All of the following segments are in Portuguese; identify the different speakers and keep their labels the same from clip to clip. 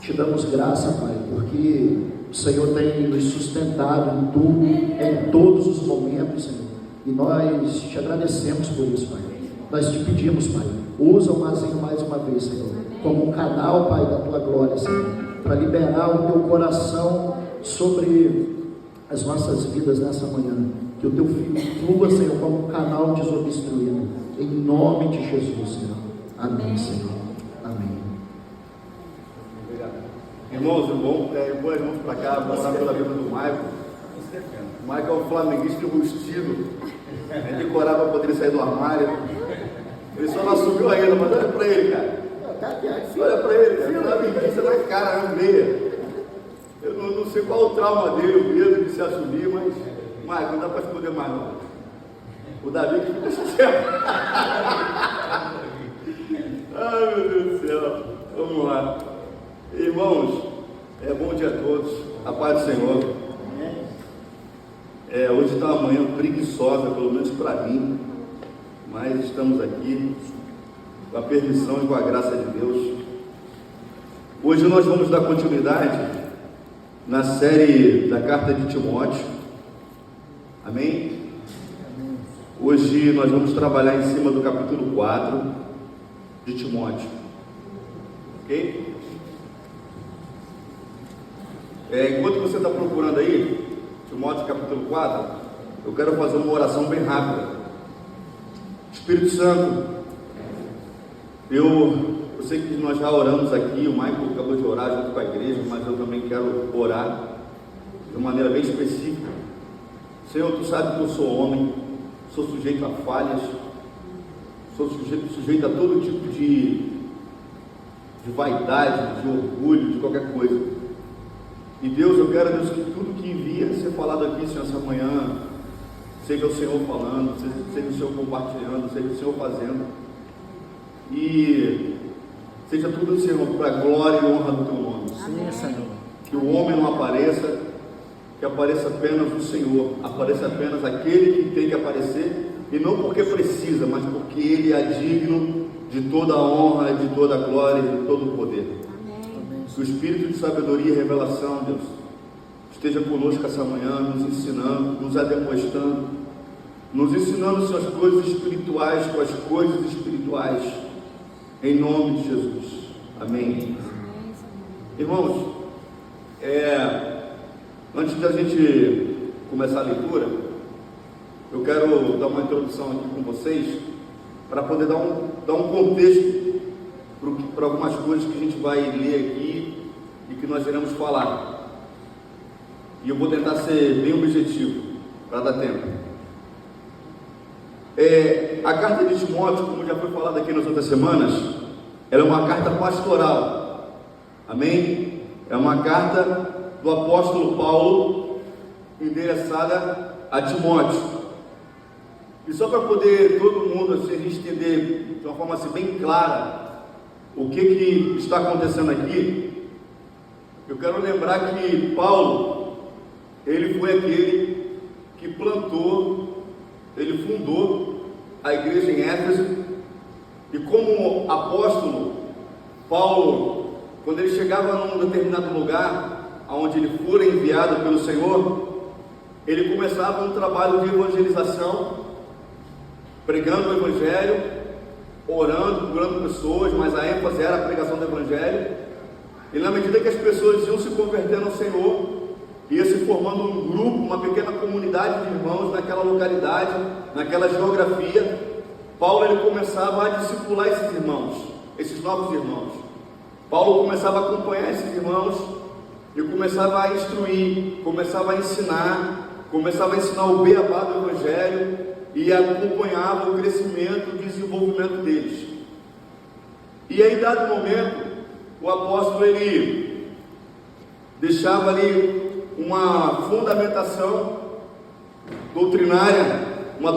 Speaker 1: Te damos graça, Pai, porque o Senhor tem nos sustentado em tudo, em todos os momentos, Senhor. E nós te agradecemos por isso, Pai. Nós te pedimos, Pai, usa o Mazinho mais uma vez, Senhor, como um canal, Pai, da Tua glória, Senhor, para liberar o Teu coração sobre as nossas vidas nessa manhã. Que o Teu Filho flua, Senhor, como um canal desobstruído, em nome de Jesus, Senhor. Amém, Senhor. Amém.
Speaker 2: Irmãos, bom irmãos para cá, vamos orar pela vida do Michael. O Michael é um flamenguista enrustido, ele decorava para poder sair do armário. Ele só não assumiu ainda, mas olha para ele, cara. Olha para ele, cara. Flamenguista na cara, na meia. Eu não sei qual o trauma dele, o medo de se assumir, mas Michael, não dá para esconder mais não. O Davi que fica chateado. Ai, meu Deus do céu. Vamos lá. Irmãos, bom dia a todos, a paz do Senhor. Hoje está uma manhã preguiçosa, pelo menos para mim, mas estamos aqui com a permissão e com a graça de Deus. Hoje nós vamos dar continuidade na série da carta de Timóteo. Amém? Hoje nós vamos trabalhar em cima do capítulo 4 de Timóteo. Ok? Enquanto você está procurando aí, Timóteo capítulo 4, eu quero fazer uma oração bem rápida. Espírito Santo, eu sei que nós já oramos aqui, o Michael acabou de orar junto com a igreja, mas eu também quero orar de uma maneira bem específica. Senhor, Tu sabe que eu sou homem, sou sujeito a falhas, sou sujeito a todo tipo de vaidade, de orgulho, de qualquer coisa. E Deus, eu quero, Deus, que tudo que envia ser falado aqui, Senhor, essa manhã, seja o Senhor falando, seja o Senhor compartilhando, seja o Senhor fazendo, e seja tudo, Senhor, para a glória e honra do Teu nome.
Speaker 1: Sim, Senhor.
Speaker 2: Que o homem não apareça, que apareça apenas o Senhor, apareça apenas aquele que tem que aparecer, e não porque precisa, mas porque Ele é digno de toda a honra, de toda a glória e de todo o poder. Que o Espírito de sabedoria e revelação, Deus, esteja conosco essa manhã, nos ensinando, nos ademostrando, nos ensinando, Senhor, as coisas espirituais com as coisas espirituais, em nome de Jesus. Amém. Irmãos, antes da gente começar a leitura, eu quero dar uma introdução aqui com vocês, para poder dar um contexto para algumas coisas que a gente vai ler aqui e que nós iremos falar. E eu vou tentar ser bem objetivo para dar tempo. A carta de Timóteo, como já foi falado aqui nas outras semanas, ela é uma carta pastoral. Amém? É uma carta do apóstolo Paulo endereçada a Timóteo. E só para poder todo mundo, assim, a gente entender de uma forma assim, bem clara o que está acontecendo aqui, eu quero lembrar que Paulo, ele foi aquele que plantou, ele fundou a igreja em Éfeso, e como apóstolo, Paulo, quando ele chegava num determinado lugar, onde ele fora enviado pelo Senhor, ele começava um trabalho de evangelização, pregando o Evangelho, orando, curando pessoas, mas a ênfase era a pregação do Evangelho. E na medida que as pessoas iam se convertendo ao Senhor, ia se formando um grupo, uma pequena comunidade de irmãos naquela localidade, naquela geografia. Paulo, ele começava a discipular esses irmãos, esses novos irmãos. Paulo começava a acompanhar esses irmãos e começava a instruir, começava a ensinar o beabá do Evangelho, e acompanhava o crescimento e desenvolvimento deles. E aí, dado momento, o apóstolo, ele deixava ali uma fundamentação doutrinária, uma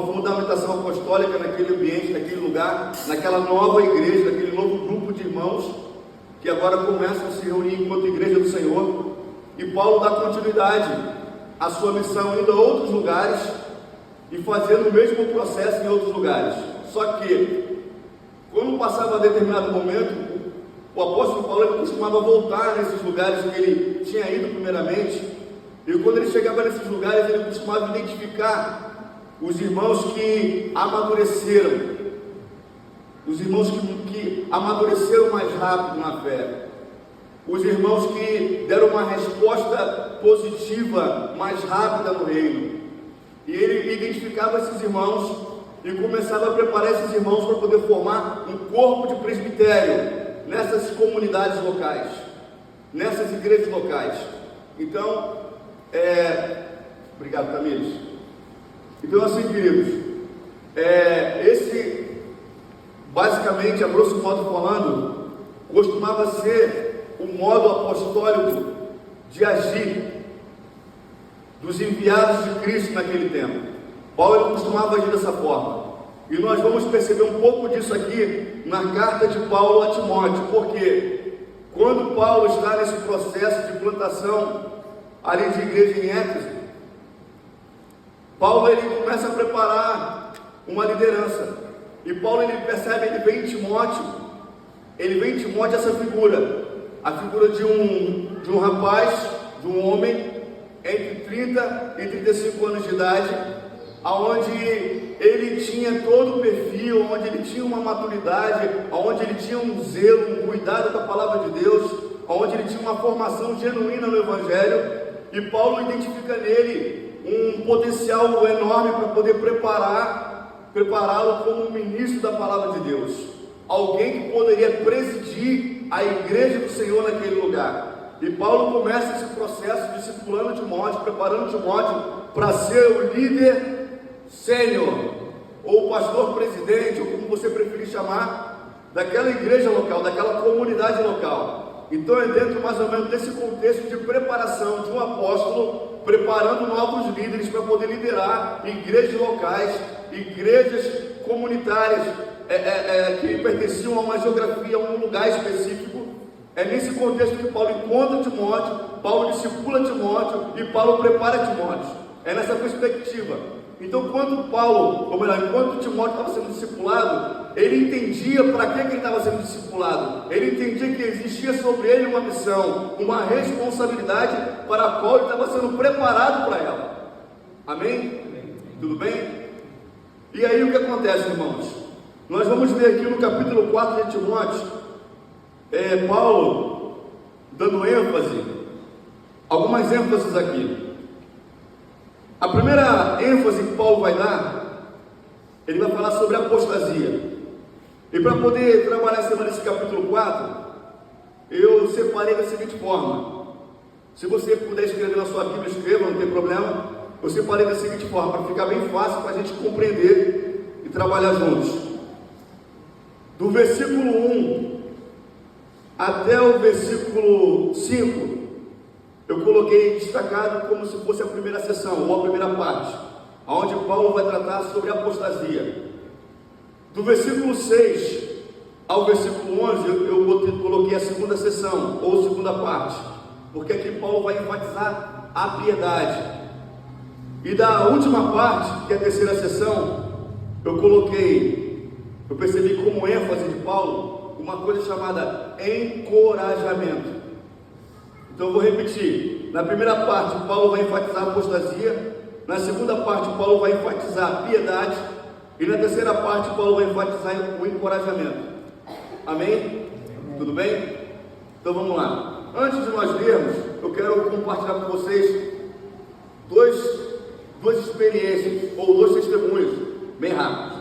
Speaker 2: fundamentação apostólica naquele ambiente, naquele lugar, naquela nova igreja, naquele novo grupo de irmãos, que agora começam a se reunir enquanto igreja do Senhor. E Paulo dá continuidade à sua missão, indo a outros lugares, e fazendo o mesmo processo em outros lugares. Só que, quando passava determinado momento, o apóstolo Paulo ele costumava voltar nesses lugares que ele tinha ido primeiramente, e quando ele chegava nesses lugares, ele costumava identificar os irmãos que amadureceram, os irmãos que amadureceram mais rápido na fé, os irmãos que deram uma resposta positiva mais rápida no reino. E ele identificava esses irmãos e começava a preparar esses irmãos para poder formar um corpo de presbitério nessas comunidades locais, nessas igrejas locais. Então, obrigado, Tamires. Então, assim, queridos, esse, basicamente, a grosso modo falando, costumava ser o modo apostólico de agir dos enviados de Cristo naquele tempo. Paulo ele costumava agir dessa forma, e nós vamos perceber um pouco disso aqui na carta de Paulo a Timóteo, porque quando Paulo está nesse processo de plantação ali de igreja em Éfeso, Paulo ele começa a preparar uma liderança, e Paulo ele percebe, ele vê em Timóteo essa figura, a figura de um rapaz, de um homem entre 30 e 35 anos de idade, aonde ele tinha todo o perfil, onde ele tinha uma maturidade, onde ele tinha um zelo, um cuidado com a palavra de Deus, onde ele tinha uma formação genuína no Evangelho, e Paulo identifica nele um potencial enorme para poder prepará-lo como um ministro da palavra de Deus, alguém que poderia presidir a igreja do Senhor naquele lugar. E Paulo começa esse processo discipulando Timóteo, preparando Timóteo para ser o líder sênior, ou o pastor presidente, ou como você preferir chamar, daquela igreja local, daquela comunidade local. Então é dentro mais ou menos desse contexto de preparação de um apóstolo, preparando novos líderes para poder liderar igrejas locais, igrejas comunitárias, que pertenciam a uma geografia, a um lugar específico. É nesse contexto que Paulo encontra Timóteo, Paulo discipula Timóteo e Paulo prepara Timóteo. É nessa perspectiva. Então, enquanto Timóteo estava sendo discipulado, ele entendia para que ele estava sendo discipulado. Ele entendia que existia sobre ele uma missão, uma responsabilidade para a qual ele estava sendo preparado para ela. Amém? Tudo bem? E aí o que acontece, irmãos? Nós vamos ver aqui no capítulo 4 de Timóteo, Paulo dando ênfase, algumas ênfases aqui. A primeira ênfase que Paulo vai dar, ele vai falar sobre apostasia. E para poder trabalhar essa semana nesse capítulo 4, eu separei da seguinte forma. Se você puder escrever na sua Bíblia, escreva, não tem problema. Eu separei da seguinte forma, para ficar bem fácil para a gente compreender e trabalhar juntos. Do versículo 1 até o versículo 5, eu coloquei destacado como se fosse a primeira sessão, ou a primeira parte, onde Paulo vai tratar sobre apostasia. Do versículo 6 ao versículo 11, eu coloquei a segunda sessão, ou segunda parte, porque aqui Paulo vai enfatizar a piedade. E da última parte, que é a terceira sessão, eu percebi como ênfase de Paulo, uma coisa chamada encorajamento. Então eu vou repetir. Na primeira parte, Paulo vai enfatizar a apostasia. Na segunda parte, Paulo vai enfatizar a piedade. E na terceira parte, Paulo vai enfatizar o encorajamento. Amém? Tudo bem? Então vamos lá. Antes de nós lermos, eu quero compartilhar com vocês duas experiências, ou dois testemunhos, bem rápidos.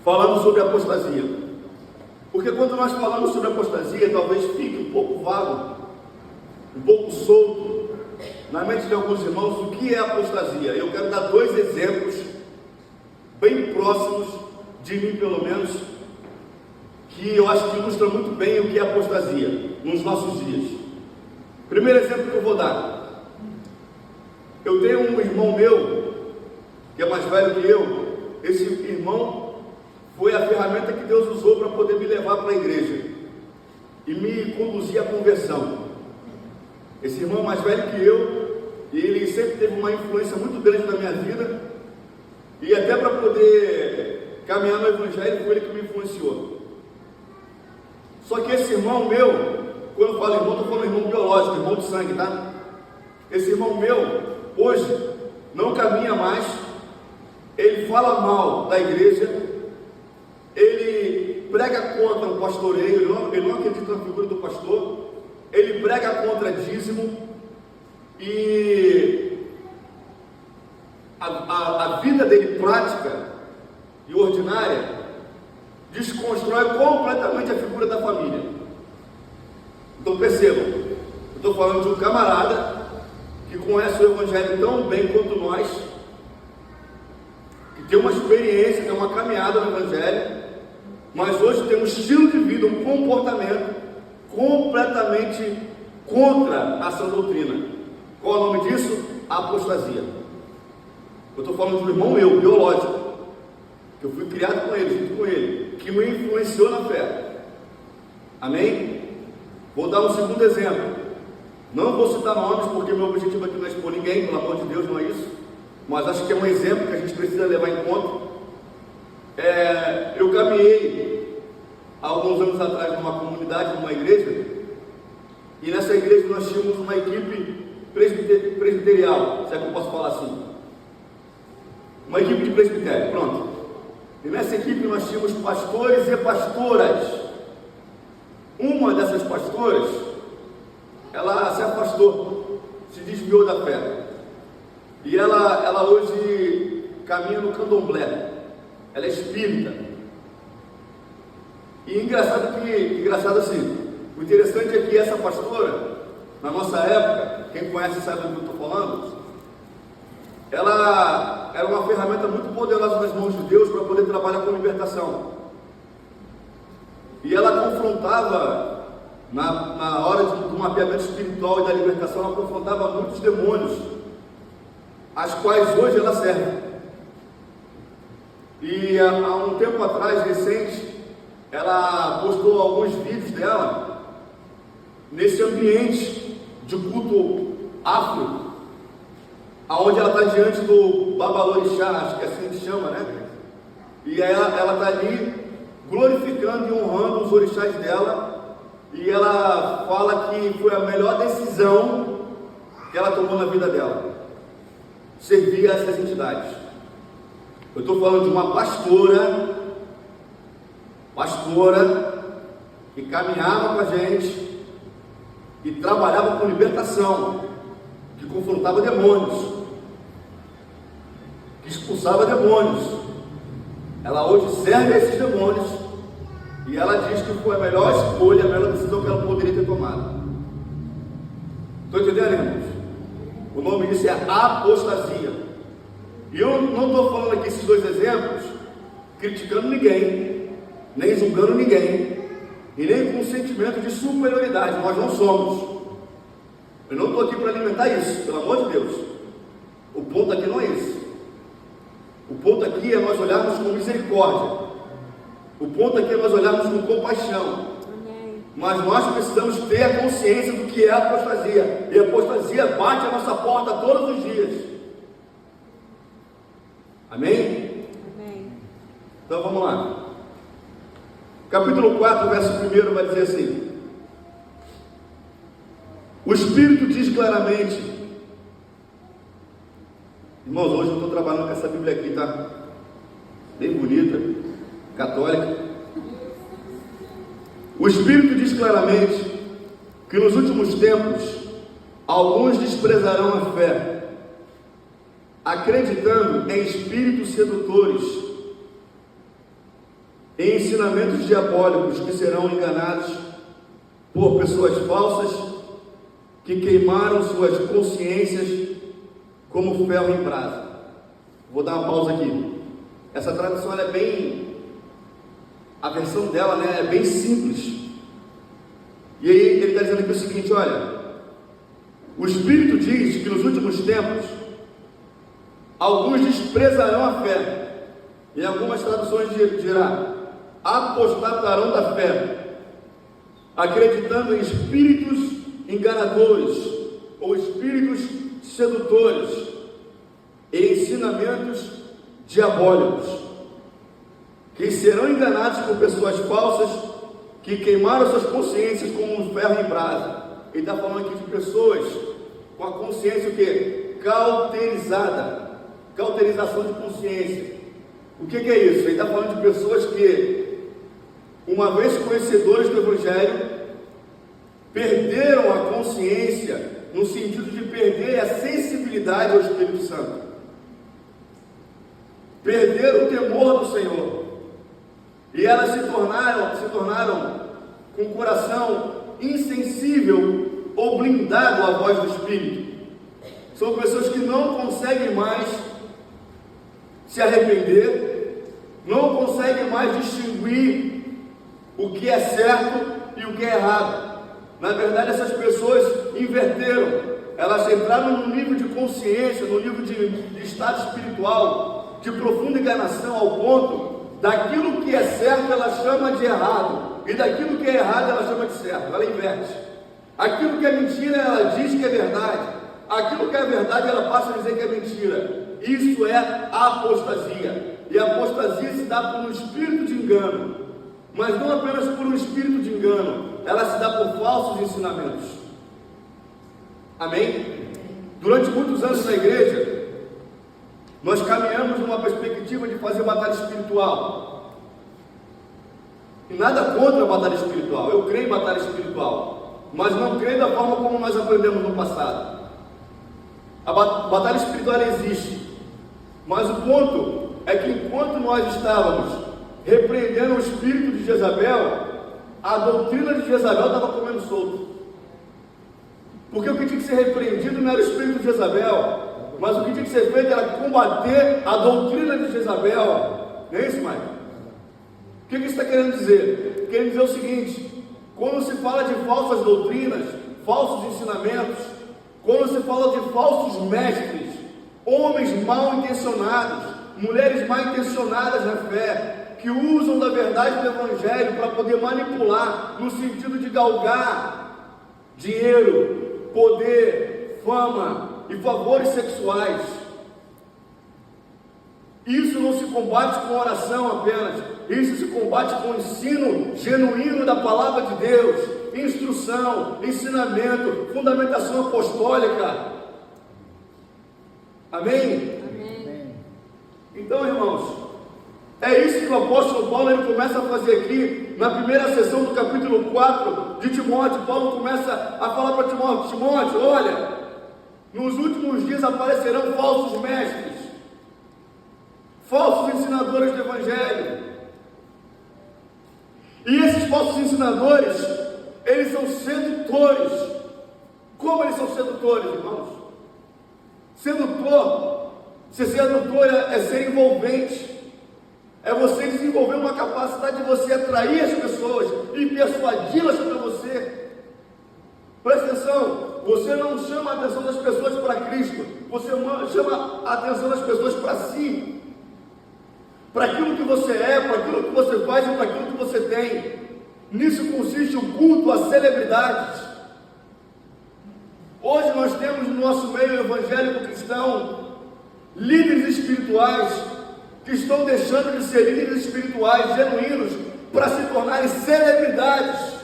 Speaker 2: Falando sobre apostasia. Porque quando nós falamos sobre apostasia, talvez fique um pouco vago, um pouco solto na mente de alguns irmãos o que é apostasia. Eu quero dar dois exemplos bem próximos de mim, pelo menos, que eu acho que ilustra muito bem o que é apostasia nos nossos dias. Primeiro exemplo que eu vou dar. Eu tenho um irmão meu, que é mais velho que eu. Esse irmão foi a ferramenta que Deus usou para poder me levar para a igreja e me conduzir à conversão. Esse irmão é mais velho que eu, e ele sempre teve uma influência muito grande na minha vida, e até para poder caminhar no Evangelho, foi ele que me influenciou. Só que esse irmão meu, quando eu falo irmão, estou falando irmão biológico, irmão de sangue, tá? Esse irmão meu, hoje, não caminha mais, ele fala mal da igreja, ele prega contra o pastoreio, ele não acredita na figura do pastor, ele prega contra dízimo, e a vida dele prática e ordinária desconstrói completamente a figura da família. Então percebam, eu estou falando de um camarada que conhece o Evangelho tão bem quanto nós, que tem uma experiência, tem uma caminhada no Evangelho, mas hoje tem um estilo de vida, um comportamento completamente contra a sã doutrina. Qual é o nome disso? Apostasia. Eu estou falando de um irmão meu, biológico, que eu fui criado com ele, junto com ele, que me influenciou na fé. Amém? Vou dar um segundo exemplo. Não vou citar nomes, porque meu objetivo aqui não é expor ninguém, pelo amor de Deus, não é isso. Mas acho que é um exemplo que a gente precisa levar em conta. Eu caminhei há alguns anos atrás numa comunidade, numa igreja, e nessa igreja nós tínhamos uma equipe presbiterial, se é que eu posso falar assim. Uma equipe de presbitério, pronto. E nessa equipe nós tínhamos pastores e pastoras. Uma dessas pastoras, ela se afastou, se desviou da fé. E ela hoje caminha no candomblé. Ela é espírita. E engraçado assim, o interessante é que essa pastora, na nossa época, quem conhece sabe do que eu estou falando, ela era uma ferramenta muito poderosa nas mãos de Deus para poder trabalhar com libertação. E ela confrontava, na hora do mapeamento espiritual e da libertação, ela confrontava muitos demônios, as quais hoje ela serve. E há um tempo atrás, recente, ela postou alguns vídeos dela nesse ambiente de culto afro, aonde ela está diante do Babalorixá, acho que assim se chama, né? E ela está ali glorificando e honrando os orixás dela, e ela fala que foi a melhor decisão que ela tomou na vida dela, servir a essas entidades. Eu estou falando de uma pastora que caminhava com a gente e trabalhava com libertação, que confrontava demônios, que expulsava demônios. Ela hoje serve a esses demônios e ela diz que foi a melhor escolha, a melhor decisão que ela poderia ter tomado. Estão entendendo, irmãos? O nome disso é apostasia. E eu não estou falando aqui esses dois exemplos criticando ninguém, nem julgando ninguém, e nem com um sentimento de superioridade. Nós não somos. Eu não estou aqui para alimentar isso, pelo amor de Deus. O ponto aqui não é esse. O ponto aqui é nós olharmos com misericórdia. O ponto aqui é nós olharmos com compaixão. Mas nós precisamos ter a consciência do que é a apostasia. E a apostasia bate a nossa porta todos os dias. Amém?
Speaker 3: Amém.
Speaker 2: Então vamos lá. Capítulo 4, verso 1 vai dizer assim: o Espírito diz claramente. Irmãos, hoje eu estou trabalhando com essa Bíblia aqui, tá? Bem bonita, católica. O Espírito diz claramente que nos últimos tempos alguns desprezarão a fé, acreditando em espíritos sedutores, em ensinamentos diabólicos que serão enganados por pessoas falsas que queimaram suas consciências como ferro em brasa. Vou dar uma pausa aqui. Essa tradução ela é bem, a versão dela, né, é bem simples. E aí ele está dizendo aqui o seguinte: olha, o Espírito diz que nos últimos tempos alguns desprezarão a fé. Em algumas traduções dirá: apostatarão da fé, acreditando em espíritos enganadores ou espíritos sedutores e ensinamentos diabólicos. que serão enganados por pessoas falsas, que queimaram suas consciências como um ferro em brasa. Ele está falando aqui de pessoas com a consciência o quê? Cauterizada. Cauterização de consciência. O que é isso? Ele está falando de pessoas que, uma vez conhecedores do Evangelho, perderam a consciência, no sentido de perder a sensibilidade ao Espírito Santo. Perderam o temor do Senhor. E elas se tornaram com o coração insensível ou blindado à voz do Espírito. São pessoas que não conseguem mais se arrepender, não conseguem mais distinguir o que é certo e o que é errado. Na verdade, essas pessoas inverteram. Elas entraram num nível de consciência, num nível de estado espiritual, de profunda enganação, ao ponto daquilo que é certo ela chama de errado, e daquilo que é errado ela chama de certo. Ela inverte. Aquilo que é mentira ela diz que é verdade, aquilo que é verdade ela passa a dizer que é mentira. Isso é apostasia. E a apostasia se dá por um espírito de engano, mas não apenas por um espírito de engano, ela se dá por falsos ensinamentos. Amém? Durante muitos anos na igreja, nós caminhamos numa perspectiva de fazer batalha espiritual. E nada contra a batalha espiritual. Eu creio em batalha espiritual, mas não creio da forma como nós aprendemos no passado. A batalha espiritual existe, mas o ponto é que enquanto nós estávamos repreendendo o espírito de Jezabel, a doutrina de Jezabel estava comendo solto. Porque o que tinha que ser repreendido não era o espírito de Jezabel, mas o que tinha que ser feito era combater a doutrina de Jezabel. Não é isso, Maicon? O que isso está querendo dizer? Querendo dizer o seguinte: quando se fala de falsas doutrinas, falsos ensinamentos, quando se fala de falsos mestres, homens mal intencionados, mulheres mal intencionadas na fé, que usam da verdade do Evangelho para poder manipular, no sentido de galgar dinheiro, poder, fama e favores sexuais. Isso não se combate com oração apenas, isso se combate com o ensino genuíno da palavra de Deus, instrução, ensinamento, fundamentação apostólica. Amém?
Speaker 3: Amém.
Speaker 2: Então, irmãos, é isso que o apóstolo Paulo ele começa a fazer aqui, na primeira sessão do capítulo 4 de Timóteo. Paulo começa a falar para Timóteo: Timóteo, olha, nos últimos dias aparecerão falsos mestres, falsos ensinadores do Evangelho. E esses falsos ensinadores, eles são sedutores. Como eles são sedutores, irmãos? Sedutor, ser sedutor é ser envolvente. É você desenvolver uma capacidade de você atrair as pessoas e persuadi-las para você. Presta atenção, você não chama a atenção das pessoas para Cristo, você chama a atenção das pessoas para si, para aquilo que você é, para aquilo que você faz e para aquilo que você tem. Nisso consiste o culto às celebridades. Hoje nós temos no nosso meio evangélico cristão líderes espirituais que estão deixando de ser líderes espirituais genuínos para se tornarem celebridades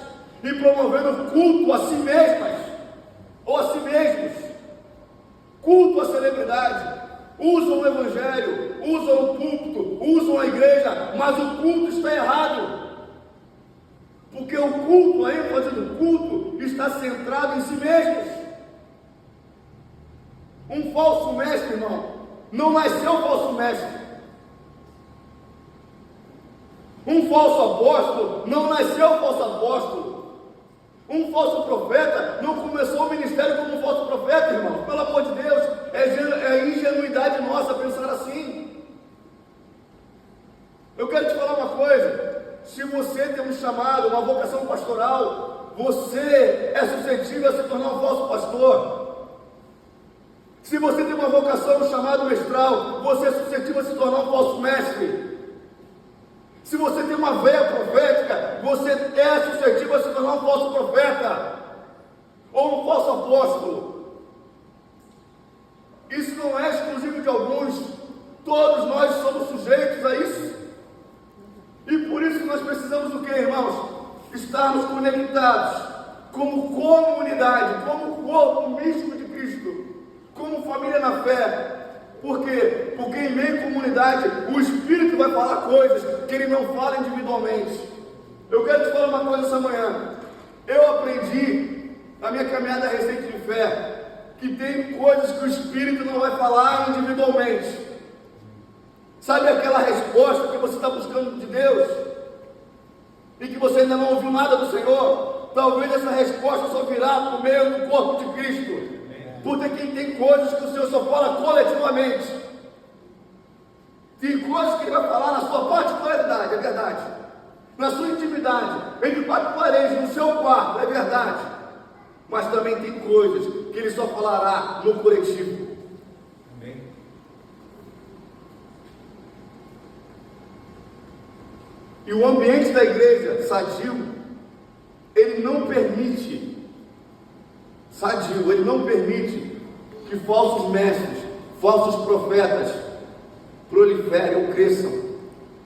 Speaker 2: e promovendo culto a si mesmas ou a si mesmos. Culto à celebridade. Usam o evangelho, usam o púlpito, usam a igreja, mas o culto está errado. Porque o culto, a ênfase do culto está centrado em si mesmos. Um falso mestre, irmão, não nasceu falso mestre. Um falso apóstolo não nasceu falso apóstolo. Um falso profeta não começou o ministério como um falso profeta, irmão. Pelo amor de Deus, é ingenuidade nossa pensar assim. Eu quero te falar uma coisa: se você tem um chamado, uma vocação pastoral, você é suscetível a se tornar um falso pastor. Se você tem uma vocação, um chamado mestral, você é suscetível a se tornar um falso mestre. Se você tem uma veia profética, você é suscetível a se tornar um falso profeta ou um falso apóstolo. Isso não é exclusivo de alguns, todos nós somos sujeitos a isso. precisamos do que, irmãos? Estarmos conectados como comunidade, como corpo místico de Cristo, como família na fé. Por quê? Porque em meio à comunidade o Espírito vai falar coisas que ele não fala individualmente. Eu quero te falar uma coisa essa manhã. Eu aprendi na minha caminhada recente de fé que tem coisas que o Espírito não vai falar individualmente. Sabe aquela resposta que você está buscando de Deus e que você ainda não ouviu nada do Senhor? Talvez essa resposta só virá por meio do corpo de Cristo. Porque tem coisas que o Senhor só fala coletivamente. Tem coisas que Ele vai falar na sua particularidade, é verdade. Na sua intimidade, entre quatro paredes, no seu quarto, é verdade. Mas também tem coisas que Ele só falará no coletivo. Amém. E o ambiente da igreja sadio, ele não permite que falsos mestres, falsos profetas proliferem ou cresçam.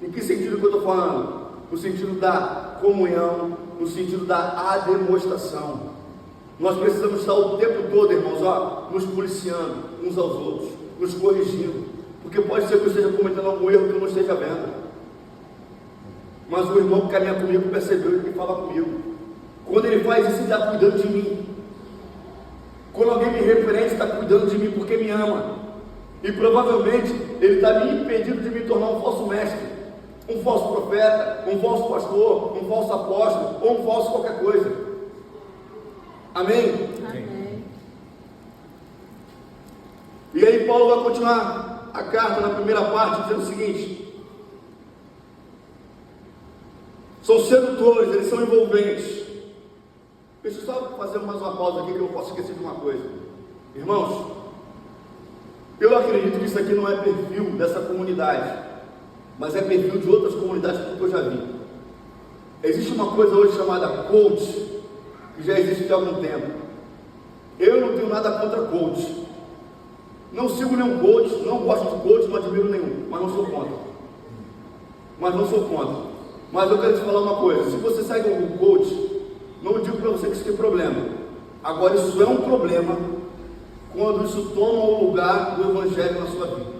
Speaker 2: Em que sentido que eu estou falando? No sentido da comunhão, no sentido da demonstração. Nós precisamos estar o tempo todo, irmãos, nos policiando uns aos outros, nos corrigindo, porque pode ser que eu esteja cometendo algum erro que eu não esteja vendo, mas o irmão que caminha comigo percebeu e fala comigo. Quando ele faz isso, ele está cuidando de mim. Quando alguém me repreende, está cuidando de mim porque me ama. E provavelmente ele está me impedindo de me tornar um falso mestre, um falso profeta, um falso pastor, um falso apóstolo ou um falso qualquer coisa. Amém?
Speaker 3: Amém.
Speaker 2: E aí Paulo vai continuar a carta na primeira parte dizendo o seguinte: são sedutores, eles são envolventes. Deixa eu só fazer mais uma pausa aqui que eu não posso esquecer de uma coisa. Irmãos, eu acredito que isso aqui não é perfil dessa comunidade, mas é perfil de outras comunidades que eu já vi. Existe uma coisa hoje chamada coach, que já existe há algum tempo. Eu não tenho nada contra coach. Não sigo nenhum coach, não gosto de coach, não admiro nenhum, mas não sou contra. Mas eu quero te falar uma coisa: se você segue algum coach, não digo para você que isso tem problema. Agora, isso é um problema quando isso toma o lugar do Evangelho na sua vida.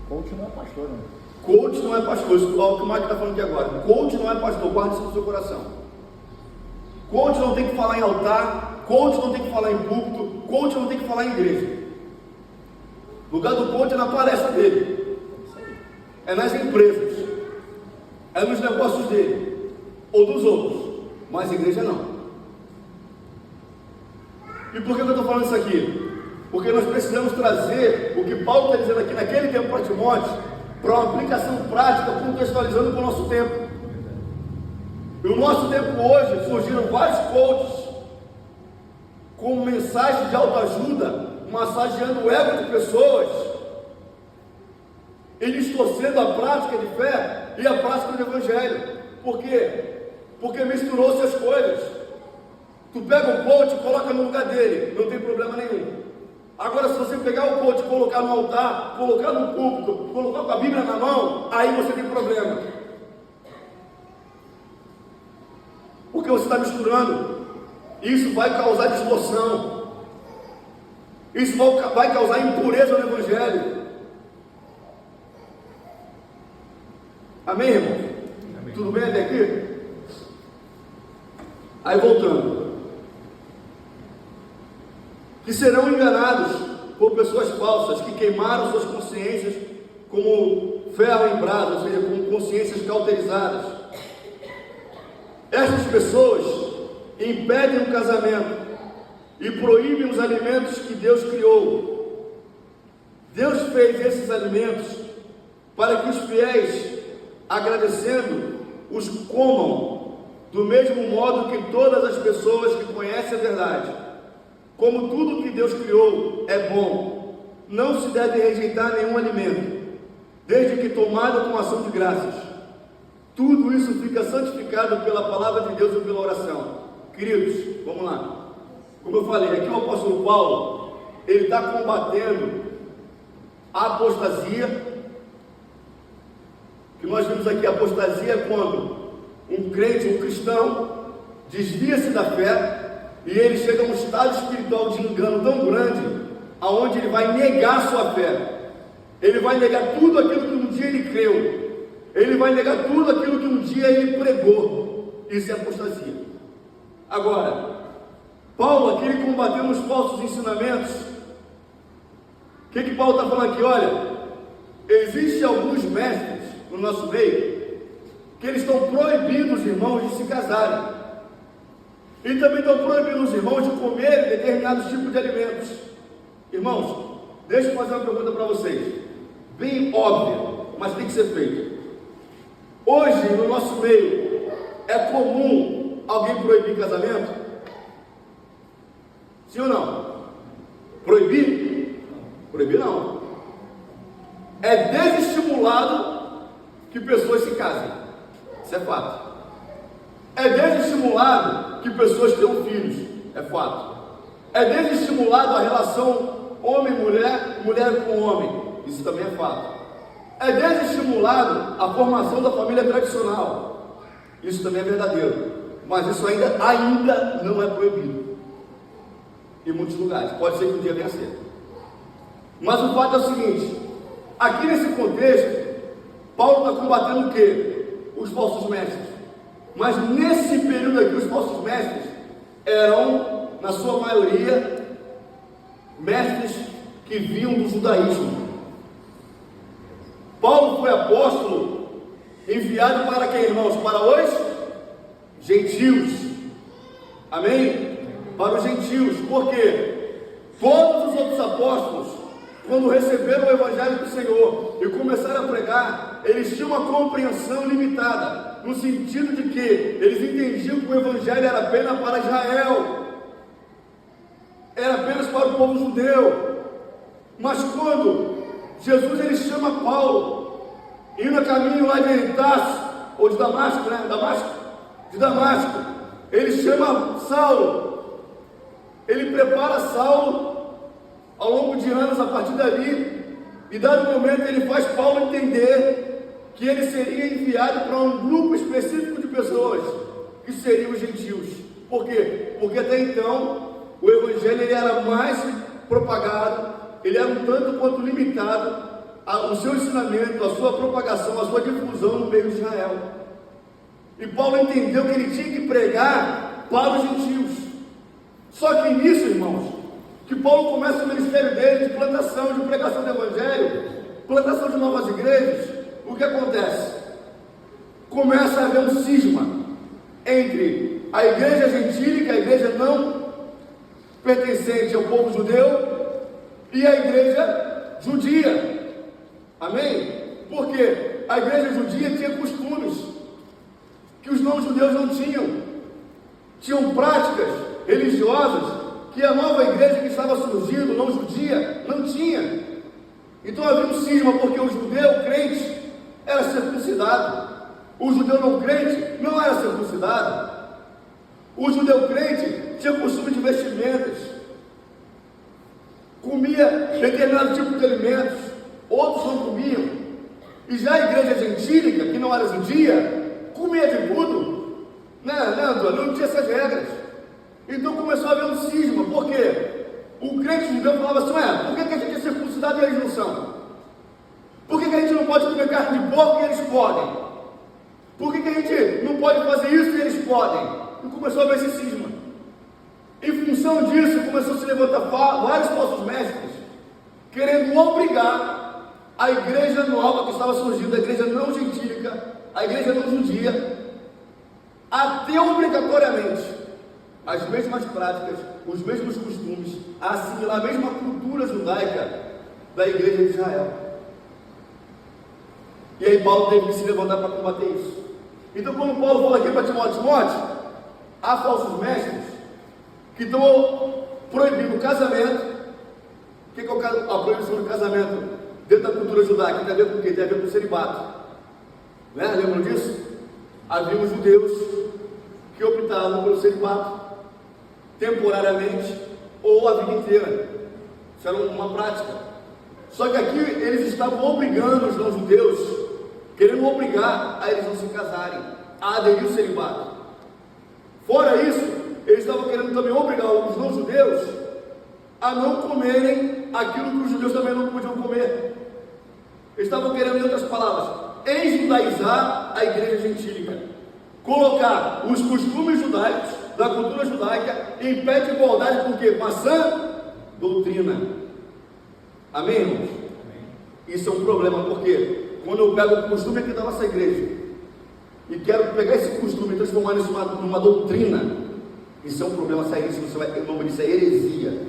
Speaker 1: Coach não é pastor, não.
Speaker 2: Coach não é pastor, isso é o que o Mike está falando aqui agora. Coach não é pastor, guarde isso no seu coração. Coach não tem que falar em altar, coach não tem que falar em púlpito, coach não tem que falar em igreja. O lugar do coach é na palestra dele, é nas empresas, é nos negócios dele ou dos outros, mas igreja não. E por que eu estou falando isso aqui? Porque nós precisamos trazer o que Paulo está dizendo aqui naquele tempo para Timóteo, para uma aplicação prática, contextualizando com o nosso tempo. E o nosso tempo hoje, surgiram vários coaches com mensagens de autoajuda, massageando o ego de pessoas e distorcendo a prática de fé e a prática do Evangelho. Por quê? Porque misturou-se as coisas. Tu pega o coach e coloca no lugar dele, não tem problema nenhum. Agora, se você pegar o coach, colocar no altar, colocar no púlpito, colocar com a Bíblia na mão, aí você tem problema. Porque você está misturando. Isso vai causar distorção. Isso vai causar impureza no Evangelho. Amém, irmão? Amém. Tudo bem até aqui? Aí voltando. Que serão enganados por pessoas falsas que queimaram suas consciências como ferro em brasa, ou seja, com consciências cauterizadas. Essas pessoas impedem o casamento e proíbem os alimentos que Deus criou. Deus fez esses alimentos para que os fiéis, agradecendo, os comam do mesmo modo que todas as pessoas que conhecem a verdade. Como tudo que Deus criou é bom, não se deve rejeitar nenhum alimento, desde que tomado com ação de graças. Tudo isso fica santificado pela palavra de Deus e pela oração. Queridos, vamos lá. Como eu falei, aqui o apóstolo Paulo, ele está combatendo a apostasia, que nós vimos aqui. A apostasia é quando um crente, um cristão, desvia-se da fé e ele chega a um estado espiritual de engano tão grande, aonde ele vai negar sua fé. Ele vai negar tudo aquilo que um dia ele creu. Ele vai negar tudo aquilo que um dia ele pregou. Isso é apostasia. Agora, Paulo aqui, ele combatendo os falsos ensinamentos. O que Paulo está falando aqui? Olha, existem alguns mestres no nosso meio que eles estão proibindo os irmãos de se casarem. E também estão proibindo os irmãos de comerem determinados tipos de alimentos. Irmãos, deixa eu fazer uma pergunta para vocês, bem óbvia, mas tem que ser feita. Hoje, no nosso meio, é comum alguém proibir casamento? Sim ou não? Proibir? Proibir não. É desestimulado que pessoas se casem. Isso é fato. É desestimulado que pessoas tenham filhos. É fato. É desestimulado a relação homem-mulher, mulher com homem. Isso também é fato. É desestimulado a formação da família tradicional. Isso também é verdadeiro. Mas isso ainda não é proibido. Em muitos lugares. Pode ser que um dia venha a ser. Mas o fato é o seguinte: aqui nesse contexto, Paulo está combatendo o quê? Os falsos mestres. Mas nesse período aqui, os falsos mestres eram, na sua maioria, mestres que vinham do judaísmo. Paulo foi apóstolo enviado para quem, irmãos? Para os gentios. Amém? Para os gentios. Por quê? Todos os outros apóstolos, quando receberam o evangelho do Senhor e começaram a pregar, eles tinham uma compreensão limitada, no sentido de que eles entendiam que o evangelho era apenas para Israel, era apenas para o povo judeu. Mas quando Jesus ele chama Paulo, indo a caminho lá de Tarso, ou de Damasco, de Damasco, ele chama Saulo, ele prepara Saulo ao longo de anos a partir dali, e dado momento ele faz Paulo entender que ele seria enviado para um grupo específico de pessoas, que seriam os gentios. Por quê? Porque até então o evangelho ele era mais propagado, ele era um tanto quanto limitado o seu ensinamento, a sua propagação, a sua difusão no meio de Israel. E Paulo entendeu que ele tinha que pregar para os gentios. Só que nisso, irmãos, que Paulo começa o ministério dele de plantação, de pregação do evangelho, plantação de novas igrejas. O que acontece? Começa a haver um cisma entre a igreja gentílica, a igreja não pertencente ao povo judeu, e a igreja judia. Amém? Porque a igreja judia tinha costumes que os não-judeus não tinham. Tinham práticas religiosas que a nova igreja que estava surgindo, não judia, não tinha. Então havia um cisma, porque o judeu crente era circuncidado, o judeu não crente não era circuncidado. O judeu crente tinha costume de vestimentas, comia determinado tipo de alimentos, outros não comiam. E já a igreja gentílica, que não era judia, comia de tudo, não tinha essas regras. Então começou a haver um cisma. Por quê? O crente judeu falava assim: por que a gente é circuncidado e eles não são? Por que a gente não pode comer carne de porco e eles podem? Por que a gente não pode fazer isso e eles podem? E começou a haver esse cisma. Em função disso, começou a se levantar vários falsos mestres, querendo obrigar a igreja nova que estava surgindo, a igreja não gentílica, a igreja não judia, a ter obrigatoriamente as mesmas práticas, os mesmos costumes, a assimilar a mesma cultura judaica da igreja de Israel. E aí Paulo teve que se levantar para combater isso. Então quando Paulo fala aqui para Timóteo, há falsos mestres que estão proibindo o casamento. O que é a proibição do casamento dentro da cultura judaica? Tem a ver com o quê? Tem a ver com o celibato. Lembram disso? Havia os judeus que optavam pelo celibato temporariamente ou a vida inteira. Isso era uma prática. Só que aqui eles estavam obrigando os não-judeus, querendo obrigar a eles não se casarem. a aderir o celibato. Fora isso, eles estavam querendo também obrigar os não-judeus a não comerem aquilo que os judeus também não podiam comer. Eles estavam querendo, em outras palavras, enjudaizar a igreja gentílica, colocar os costumes judaicos, da cultura judaica, em pé de igualdade, porque maçã, doutrina. Amém, irmãos? Amém. Isso é um problema, porque quando eu pego o costume aqui da nossa igreja e quero pegar esse costume e transformar isso numa doutrina, isso é um problema seríssimo. O nome disso é heresia.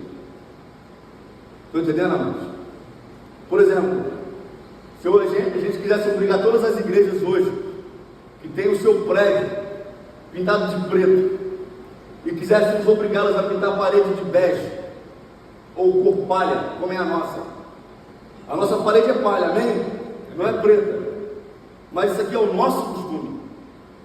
Speaker 2: Estão entendendo, amados? Por exemplo, se a gente quisesse obrigar todas as igrejas hoje que tem o seu prédio pintado de preto e quiséssemos obrigá-las a pintar a parede de bege ou cor palha, como é a nossa parede é palha, amém? Não é preta, mas isso aqui é o nosso costume.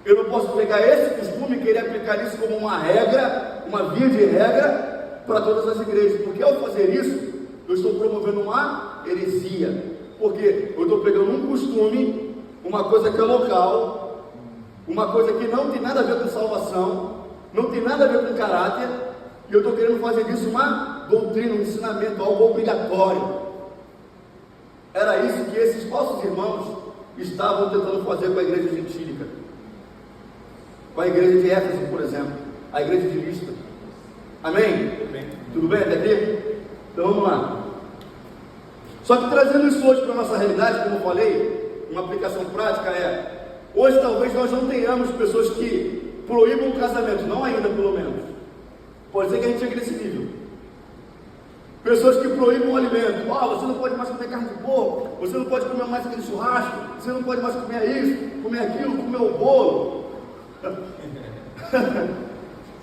Speaker 2: Eu não posso pegar esse costume e querer aplicar isso como uma regra, uma via de regra para todas as igrejas, porque ao fazer isso eu estou promovendo uma heresia, porque eu estou pegando um costume, uma coisa que é local, uma coisa que não tem nada a ver com salvação, não tem nada a ver com caráter, e eu estou querendo fazer disso uma doutrina, um ensinamento, algo obrigatório. Era isso que esses falsos irmãos estavam tentando fazer com a igreja gentílica, com a igreja de Éfeso, por exemplo, a igreja de Listra. Amém? Amém. Tudo bem até aqui? Então vamos lá. Só que trazendo isso hoje para a nossa realidade, como eu falei, uma aplicação prática é: hoje talvez nós não tenhamos pessoas que proíbam o casamento, não ainda pelo menos. Pode ser que a gente chegue nesse nível. Pessoas que proíbam o alimento. Você não pode mais comer carne de porco, você não pode comer mais aquele churrasco, você não pode mais comer isso, comer aquilo, comer o bolo.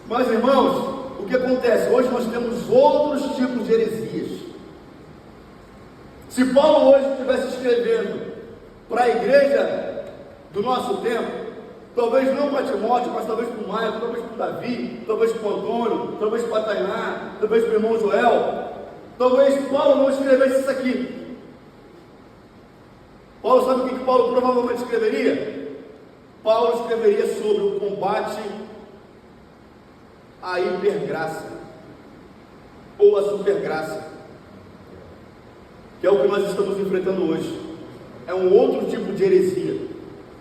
Speaker 2: Mas irmãos, o que acontece? Hoje nós temos outros tipos de heresias. Se Paulo hoje estivesse escrevendo para a igreja do nosso tempo, talvez não para Timóteo, mas talvez para o Maio, talvez para o Davi, talvez para o Antônio, talvez para a Tainá, talvez para o irmão Joel, talvez Paulo não escrevesse isso aqui. Paulo, sabe o que Paulo provavelmente escreveria? Paulo escreveria sobre o combate à hipergraça ou à supergraça, que é o que nós estamos enfrentando hoje. É um outro tipo de heresia.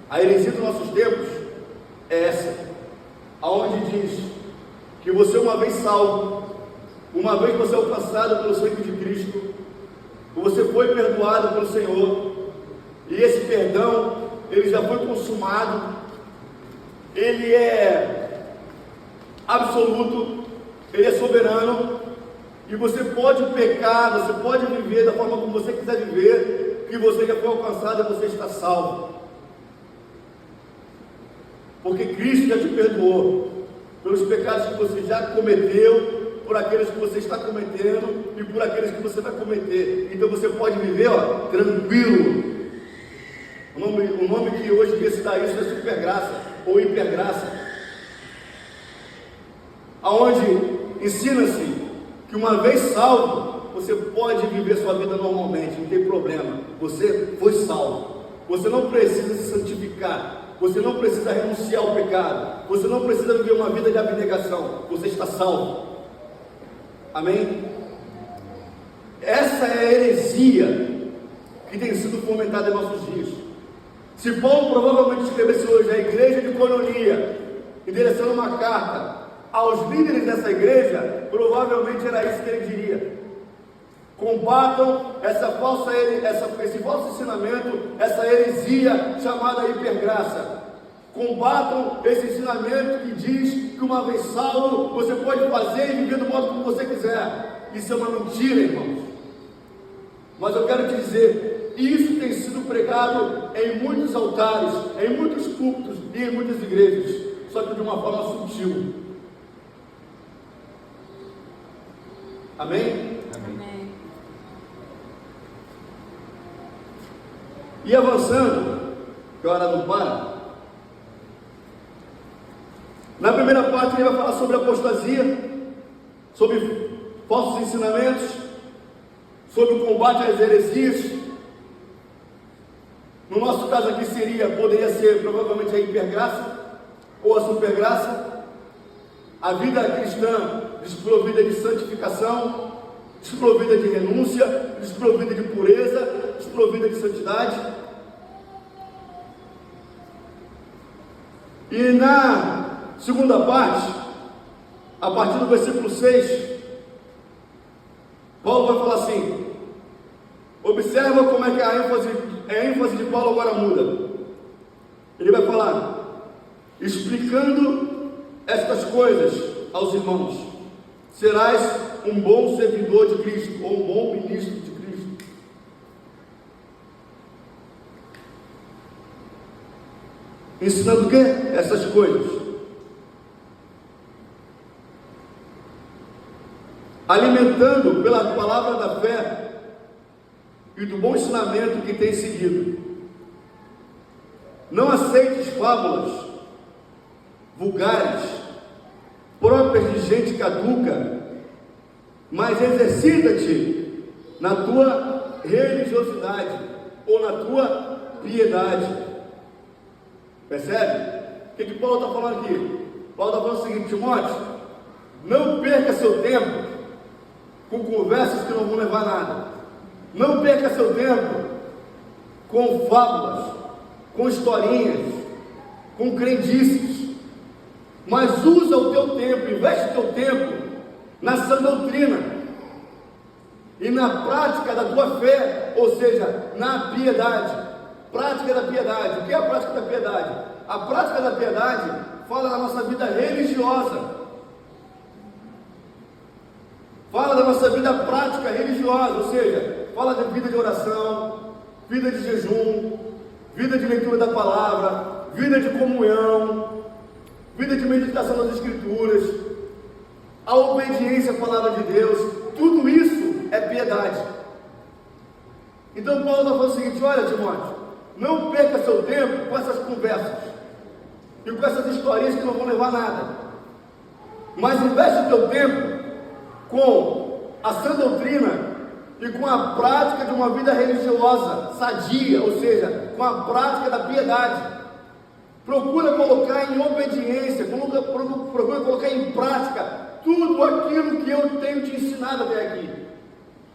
Speaker 2: A heresia dos nossos tempos é essa, aonde diz que você, uma vez salvo, uma vez você é alcançado pelo sangue de Cristo, você foi perdoado pelo Senhor, e esse perdão, ele já foi consumado, ele é absoluto, ele é soberano, e você pode pecar, você pode viver da forma como você quiser viver, que você já foi alcançado e você está salvo, porque Cristo já te perdoou pelos pecados que você já cometeu, por aqueles que você está cometendo e por aqueles que você vai cometer. Então você pode viver tranquilo. O nome que hoje devia se dar isso é supergraça ou hipergraça, aonde ensina-se que uma vez salvo, você pode viver sua vida normalmente, não tem problema. Você foi salvo, você não precisa se santificar, você não precisa renunciar ao pecado, você não precisa viver uma vida de abnegação, você está salvo. Amém? Essa é a heresia que tem sido fomentada em nossos dias. Se Paulo provavelmente escrevesse hoje a igreja de Coinonia, endereçando uma carta aos líderes dessa igreja, provavelmente era isso que ele diria: combatam esse falso ensinamento, essa heresia chamada hipergraça. Combatam esse ensinamento que diz que uma vez salvo, você pode fazer e viver do modo como você quiser. Isso é uma mentira, irmãos. Mas eu quero te dizer, isso tem sido pregado em muitos altares, em muitos púlpitos e em muitas igrejas, só que de uma forma sutil. Amém?
Speaker 3: Amém.
Speaker 2: E avançando, que a hora não para. Na primeira parte ele vai falar sobre apostasia, sobre falsos ensinamentos, sobre o combate às heresias. No nosso caso aqui poderia ser provavelmente a hipergraça, ou a supergraça, a vida cristã desprovida de santificação, desprovida de renúncia, desprovida de pureza, desprovida de santidade. E na segunda parte, a partir do versículo 6, Paulo vai falar assim, observa como é que a ênfase de Paulo agora muda. Ele vai falar, explicando estas coisas aos irmãos, serás um bom servidor de Cristo, ou um bom ministro de Cristo. Ensinando o quê? Essas coisas. Alimentando pela palavra da fé e do bom ensinamento que tem seguido. Não aceites fábulas vulgares, próprias de gente caduca, mas exercita-te na tua religiosidade ou na tua piedade. Percebe? O que Paulo está falando aqui? Paulo está falando o seguinte, Timóteo, não perca seu tempo com conversas que não vão levar a nada. Não perca seu tempo com fábulas, com historinhas, com crendices, mas usa o teu tempo, investe o teu tempo na sã doutrina e na prática da tua fé, ou seja, na piedade. Prática da piedade. O que é a prática da piedade? A prática da piedade fala da nossa vida religiosa, fala da nossa vida prática religiosa, ou seja, fala da vida de oração, vida de jejum, vida de leitura da palavra, vida de comunhão, vida de meditação nas Escrituras, a obediência à palavra de Deus. Tudo isso é piedade. Então Paulo está falando o seguinte, olha Timóteo, não perca seu tempo com essas conversas e com essas historinhas que não vão levar a nada, mas investe o teu tempo com a sã doutrina e com a prática de uma vida religiosa sadia, ou seja, com a prática da piedade. Procura colocar em obediência, procura colocar em prática tudo aquilo que eu tenho te ensinado até aqui.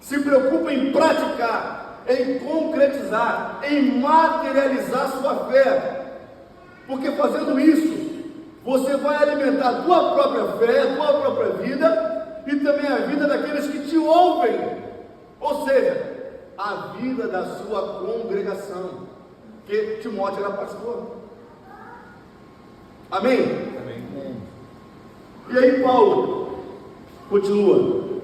Speaker 2: Se preocupa em praticar, em concretizar, em materializar sua fé, porque fazendo isso, você vai alimentar a tua própria fé, a tua própria vida e também a vida daqueles que te ouvem, ou seja, a vida da sua congregação, que Timóteo era pastor. Amém? Amém. E aí Paulo continua,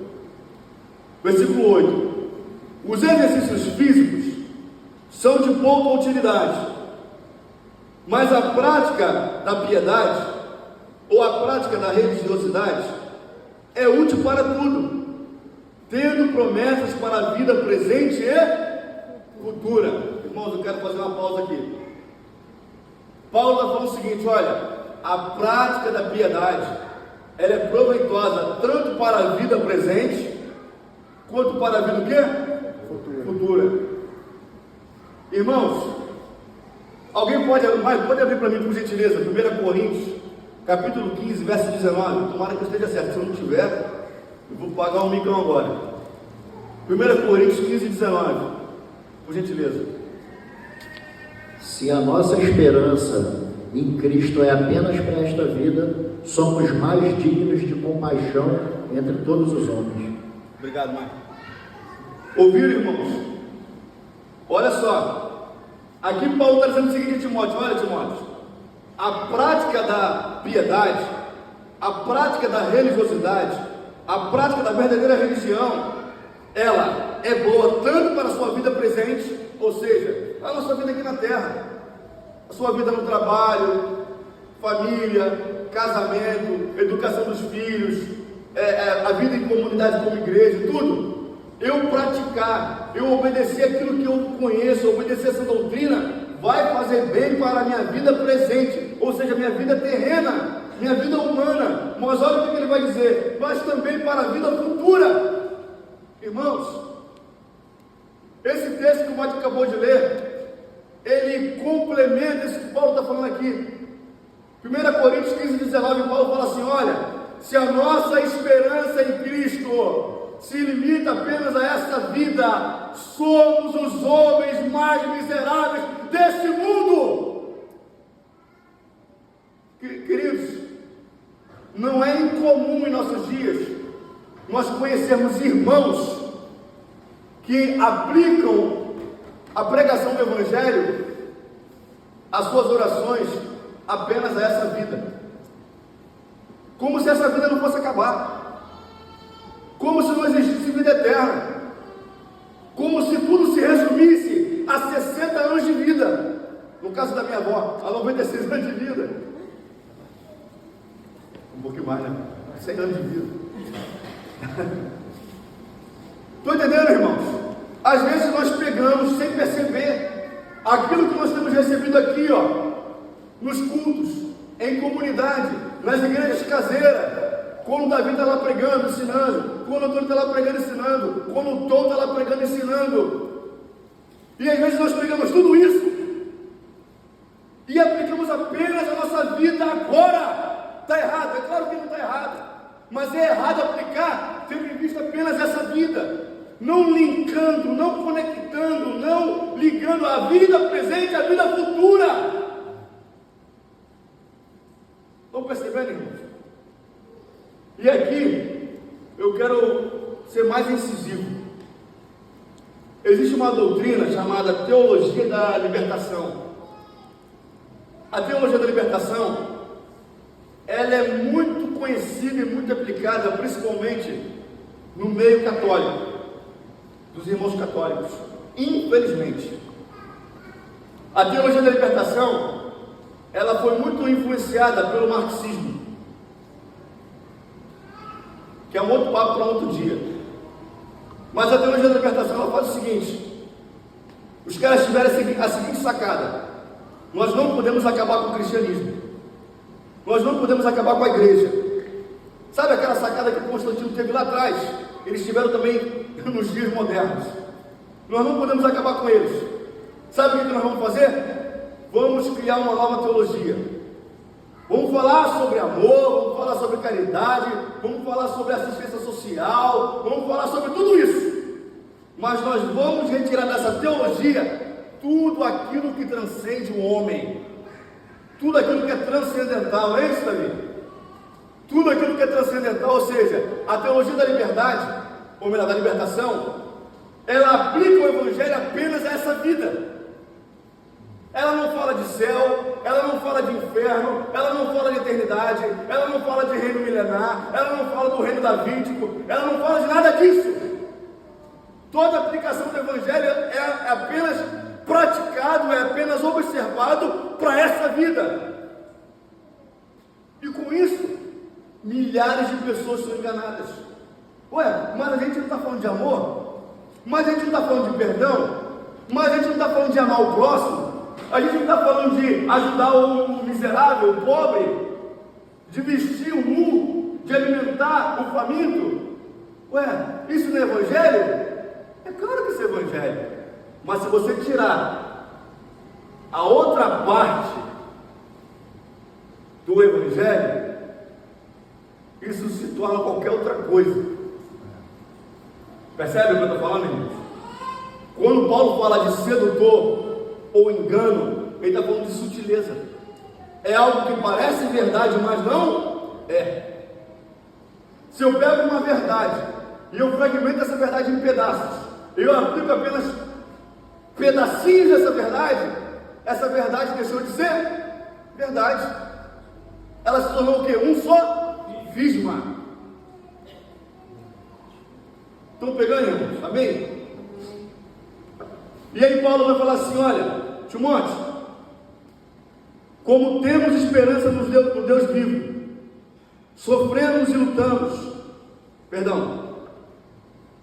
Speaker 2: versículo 8, os exercícios físicos são de pouca utilidade, mas a prática da piedade, ou a prática da religiosidade, é útil para tudo, tendo promessas para a vida presente e futura. Irmãos, eu quero fazer uma pausa aqui. Paulo está falando o seguinte, olha, a prática da piedade, ela é proveitosa tanto para a vida presente, quanto para a vida o quê? Futura. Irmãos, alguém pode abrir para mim, por gentileza, 1 Coríntios, capítulo 15, verso 19, tomara que eu esteja certo, se eu não tiver, eu vou pagar um micão agora. 1 Coríntios 15, 19, por gentileza.
Speaker 1: Se a nossa esperança em Cristo é apenas para esta vida, somos mais dignos de compaixão entre todos os homens.
Speaker 2: Obrigado, mãe. Ouviram, irmãos? Olha só, aqui Paulo está dizendo o seguinte a Timóteo, olha Timóteo, a prática da piedade, a prática da religiosidade, a prática da verdadeira religião, ela é boa tanto para a sua vida presente, ou seja, a nossa vida aqui na terra, a sua vida no trabalho, família, casamento, educação dos filhos, a vida em comunidade como igreja, tudo. Eu praticar, eu obedecer aquilo que eu conheço, obedecer essa doutrina, vai fazer bem para a minha vida presente, ou seja, minha vida terrena, minha vida humana. Mas olha o que ele vai dizer, mas também para a vida futura. Irmãos, esse texto que o Mate acabou de ler, ele complementa isso que Paulo está falando aqui. 1 Coríntios 15:19, Paulo fala assim: olha, se a nossa esperança em Cristo se limita apenas a essa vida, somos os homens mais miseráveis desse mundo. Queridos, não é incomum em nossos dias nós conhecermos irmãos que aplicam a pregação do Evangelho, as suas orações, apenas a essa vida, como se essa vida não fosse acabar, como se não existisse vida eterna, como se tudo se resumisse a 60 anos de vida, no caso da minha avó, a 96 anos de vida, um pouquinho mais, né? 100 anos de vida. Estou entendendo, irmãos? Às vezes nós pegamos sem perceber aquilo que nós temos recebido aqui, nos cultos, em comunidade, nas igrejas caseiras, quando o Davi está lá pregando, ensinando, quando o Antônio está lá pregando, ensinando, quando o Tom está lá pregando, ensinando, e às vezes nós pegamos tudo isso e aplicamos apenas a nossa vida agora. Está errado? É claro que não está errado, mas é errado aplicar tendo em vista apenas essa vida, não linkando, não conectando, não ligando a vida presente à vida futura. Estão percebendo, irmãos? E aqui eu quero ser mais incisivo. Existe uma doutrina chamada teologia da libertação. A teologia da libertação, ela é muito conhecida e muito aplicada, principalmente no meio católico, dos irmãos católicos, infelizmente. A teologia da libertação, ela foi muito influenciada pelo marxismo, que é um outro papo para outro dia. Mas a teologia da libertação, ela faz o seguinte: os caras tiveram a seguinte sacada: nós não podemos acabar com o cristianismo, nós não podemos acabar com a igreja. Sabe aquela sacada que Constantino teve lá atrás? Eles tiveram também nos dias modernos. Nós não podemos acabar com eles. Sabe o que nós vamos fazer? Vamos criar uma nova teologia. Vamos falar sobre amor, vamos falar sobre caridade, vamos falar sobre assistência social, vamos falar sobre tudo isso. Mas nós vamos retirar dessa teologia tudo aquilo que transcende o homem, tudo aquilo que é transcendental, é isso, Davi? Tudo aquilo que é transcendental, ou seja, a teologia da liberdade, ou melhor, da libertação, ela aplica o Evangelho apenas a essa vida. Ela não fala de céu, ela não fala de inferno, ela não fala de eternidade, ela não fala de reino milenar, ela não fala do reino davídico, ela não fala de nada disso. Toda a aplicação do Evangelho é apenas praticado, é apenas observado para essa vida. E com isso, milhares de pessoas são enganadas. Ué, mas a gente não está falando de amor? Mas a gente não está falando de perdão? Mas a gente não está falando de amar o próximo? A gente não está falando de ajudar o miserável, o pobre, de vestir o nu, de alimentar o faminto? Ué, isso não é Evangelho? É claro que isso é Evangelho. Mas se você tirar a outra parte do Evangelho, isso se torna qualquer outra coisa. Percebe o que eu estou falando, irmãos? Quando Paulo fala de sedutor ou engano, ele está falando de sutileza. É algo que parece verdade, mas não é. Se eu pego uma verdade e eu fragmento essa verdade em pedaços, eu aplico apenas pedacinhos dessa verdade, essa verdade deixou de ser verdade. Ela se tornou o quê? Um só visma. Estão pegando, irmãos? Amém? E aí Paulo vai falar assim: olha, Timóteo, como temos esperança no Deus vivo, sofremos e lutamos,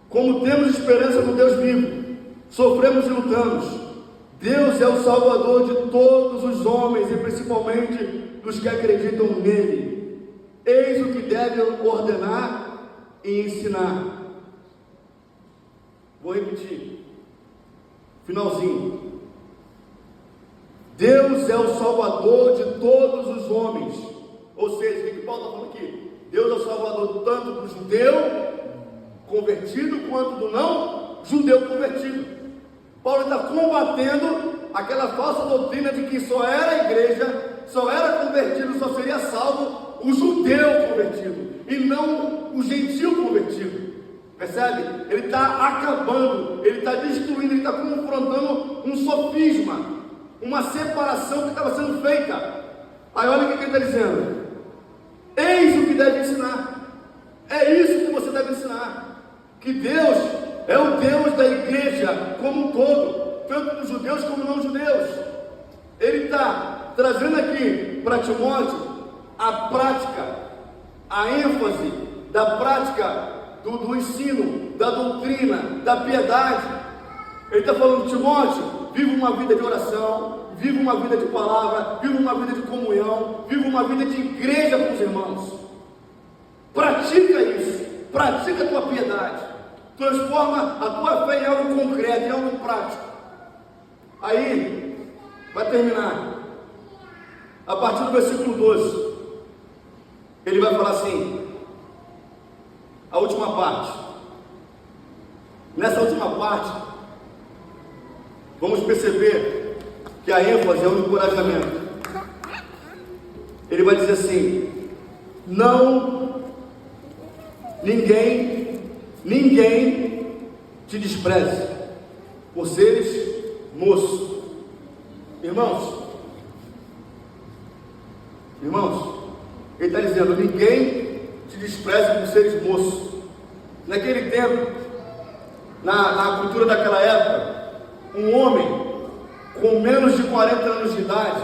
Speaker 2: como temos esperança no Deus vivo, sofremos e lutamos, Deus é o Salvador de todos os homens e principalmente dos que acreditam nele. Eis o que deve ordenar e ensinar. Vou repetir, finalzinho. Deus é o Salvador de todos os homens. Ou seja, o que Paulo está falando aqui? Deus é o Salvador tanto do judeu convertido quanto do não judeu convertido. Paulo está combatendo aquela falsa doutrina de que só era a igreja, só era convertido, só seria salvo o judeu convertido e não o gentil convertido. Percebe? Ele está acabando, ele está destruindo, ele está confrontando um sofisma, uma separação que estava sendo feita. Aí olha o que ele está dizendo: eis o que deve ensinar, é isso que você deve ensinar, que Deus é o Deus da igreja como um todo, tanto dos judeus como não judeus. Ele está trazendo aqui para Timóteo a prática, a ênfase da prática do ensino, da doutrina, da piedade. Ele está falando: Timóteo, viva uma vida de oração, viva uma vida de palavra, viva uma vida de comunhão, viva uma vida de igreja com os irmãos. Pratica isso, pratica a tua piedade, transforma a tua fé em algo concreto, em algo prático. Aí, vai terminar, a partir do versículo 12, ele vai falar assim, a última parte. Nessa última parte, vamos perceber que a ênfase é o encorajamento. Ele vai dizer assim: ninguém te despreze por seres moço. Irmãos, ele está dizendo: ninguém te despreze por seres moços. Naquele tempo, na cultura daquela época, um homem com menos de 40 anos de idade,